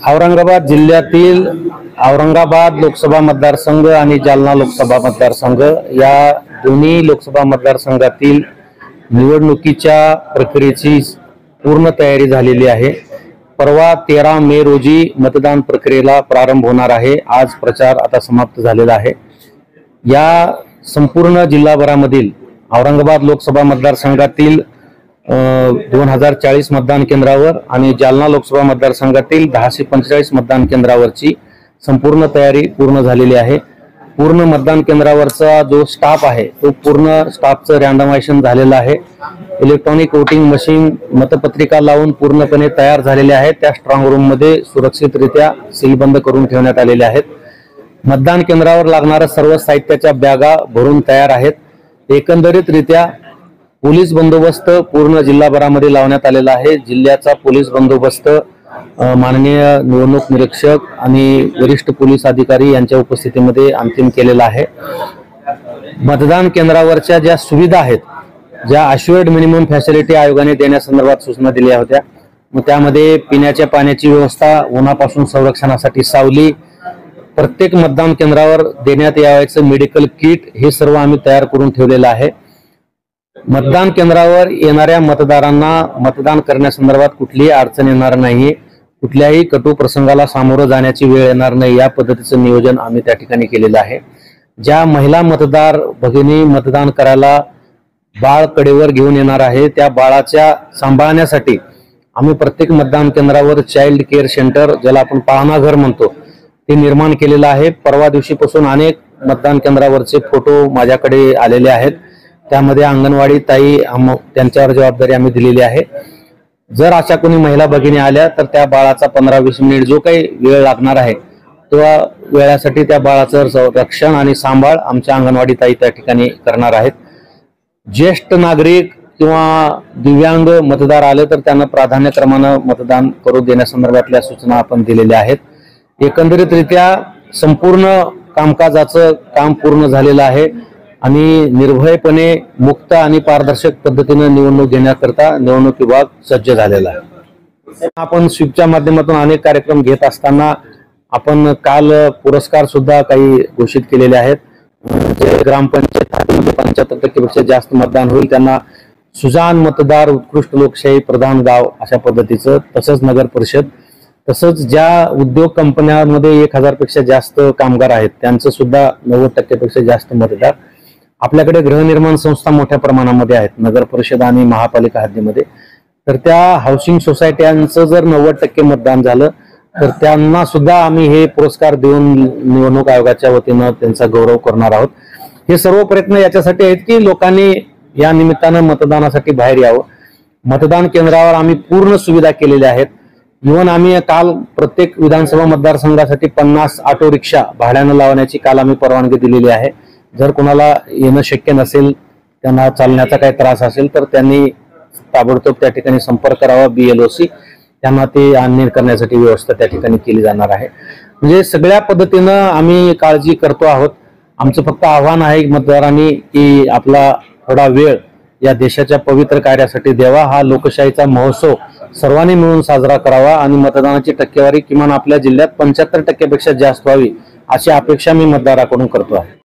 औरंगाबाद जिल्ह्यातील औरंगाबाद लोकसभा मतदारसंघ आणि जालना लोकसभा मतदारसंघ या दोन्ही लोकसभा मतदारसंघातील निवडणुकीच्या प्रक्रियेची पूर्ण तयारी झालेली आहे। परवा 13 मे रोजी मतदान प्रक्रियेला प्रारंभ होणार आहे। आज प्रचार आता समाप्त झालेला आहे। या संपूर्ण जिल्हाभरामधील औरंगाबाद लोकसभा मतदारसंघातील 2040 मतदान केंद्रावर आणि जालना लोकसभा मतदारसंघातील 1045 मतदान केंद्रावरची संपूर्ण तयारी पूर्ण झालेली आहे। पूर्ण मतदान केंद्रावरचा जो स्टाफ आहे तो पूर्ण स्टाफचं रँडमायझेशन झालेलं आहे। इलेक्ट्रॉनिक वोटिंग मशीन मतपत्रिका लावून पूर्णपणे तयार झालेले आहेत। त्या स्ट्रॉंग रूम मध्ये सुरक्षितरित्या सीलबंद करून ठेवण्यात आलेले आहेत। मतदान केंद्रावर लागणाऱ्या सर्व साहित्याच्या बॅगा भरून तयार आहेत। एकंदरीतरित्या पोलीस बंदोबस्त पूर्ण जिल्हाभरामध्ये लावण्यात आलेला आहे। जिल्ह्याचा पोलीस बंदोबस्त माननीय निवडणूक निरीक्षक आणि वरिष्ठ पोलीस अधिकारी यांच्या उपस्थितीमध्ये अंतिम केलेला आहे। मतदान केंद्रावरच्या ज्या सुविधा आहेत, ज्या अश्युअर्ड मिनिमम फॅसिलिटी आयोगाने देण्यासंदर्भात सूचना दिल्या होत्या, मग त्यामध्ये पिण्याच्या पाण्याची व्यवस्था, उन्हापासून संरक्षणासाठी सावली, प्रत्येक मतदान केंद्रावर देण्यात यायचं मेडिकल किट, हे सर्व आम्ही तयार करून ठेवलेलं आहे। मतदान केंद्रावर येणाऱ्या मतदारांना मतदान करण्यासंदर्भात कुठलीही अडचण येणार नाही, कुठल्याही कटू प्रसंगाला सामोरं जाण्याची वेळ येणार नाही, या पद्धतीचं नियोजन आम्ही त्या ठिकाणी केलेलं आहे। ज्या महिला मतदार भगिनी मतदान करायला बाळ कडेवर घेऊन येणार आहे, त्या बाळाच्या सांभाळण्यासाठी आम्ही प्रत्येक मतदान केंद्रावर चाइल्ड केअर सेंटर, ज्याला आपण पाहणाघर म्हणतो, ते निर्माण केलेलं आहे। परवा दिवशीपासून अनेक मतदान केंद्रावरचे फोटो माझ्याकडे आलेले आहेत। त्यामध्ये अंगणवाडी ताई त्यांच्यावर जबाबदारी आम्ही दिलेली आहे। जर अशा कोणी महिला भगिनी आल्या तर त्या बाळाचा 15-20 मिनिट जो काही वेळ लागणार आहे, त्या वेळासाठी त्या बाळाचं रक्षण आणि सांभाळ आमच्या अंगणवाडी ताई त्या ठिकाणी करणार आहेत। ज्येष्ठ नागरिक किंवा दिव्यांग मतदार आले तर त्यांना प्राधान्यक्रमाने मतदान करू देण्यासंदर्भातल्या सूचना आपण दिलेल्या आहेत। एकंदरीतरित्या संपूर्ण कामकाजाचं काम पूर्ण झालेलं आहे आणि निर्भयपणे मुक्त आणि पारदर्शक पद्धतीने निवडणूक घेण्याकरता निवडणूक विभाग सज्ज झालेला आहे। आपण स्वीपच्या माध्यमातून अनेक कार्यक्रम घेत असताना आपण काल पुरस्कार सुद्धा काही घोषित केलेले आहेत। जे ग्रामपंचायत 75% जास्त मतदान होईल त्यांना सुजाण मतदार उत्कृष्ट लोकशाही प्रधान गाव अशा पद्धतीचं, तसंच नगर परिषद, तसंच ज्या उद्योग कंपन्यांमध्ये 1000 पेक्षा जास्त कामगार आहेत त्यांचं सुद्धा 90% पेक्षा जास्त मतदार। आपल्याकडे गृहनिर्माण संस्था मोठ्या प्रमाणामध्ये आहेत नगर परिषद आणि महापालिका हद्दीमध्ये, तर त्या हाऊसिंग सोसायट्यांचं जर 90% मतदान झालं तर त्यांना सुद्धा आम्ही हे पुरस्कार देऊन निवडणूक आयोगाच्या वतीनं त्यांचा गौरव करणार आहोत। हे सर्व प्रयत्न याच्यासाठी आहेत की लोकांनी या निमित्तानं मतदानासाठी बाहेर यावं। मतदान केंद्रावर आम्ही पूर्ण सुविधा केलेल्या आहेत। इव्हन आम्ही काल प्रत्येक विधानसभा मतदारसंघासाठी 50 ऑटो रिक्षा भाड्यानं लावण्याची काल आम्ही परवानगी दिलेली आहे। जर कोणाला येणं शक्य नसेल, त्यांना चालण्याचा काही त्रास असेल तर त्यांनी ताबडतोब त्या ठिकाणी संपर्क करावा BLOC, त्यांना ते आणणे करण्यासाठी व्यवस्था त्या ठिकाणी केली जाणार आहे। म्हणजे सगळ्या पद्धतीनं आम्ही काळजी करतो आहोत। आमचं फक्त आव्हान आहे मतदारांनी की आपला थोडा वेळ या देशाच्या पवित्र कार्यासाठी द्यावा। हा लोकशाहीचा महोत्सव सर्वांनी मिळून साजरा करावा आणि मतदानाची टक्केवारी किमान आपल्या जिल्ह्यात 75% पेक्षा जास्त व्हावी अशी अपेक्षा मी मतदाराकडून करतो आहे।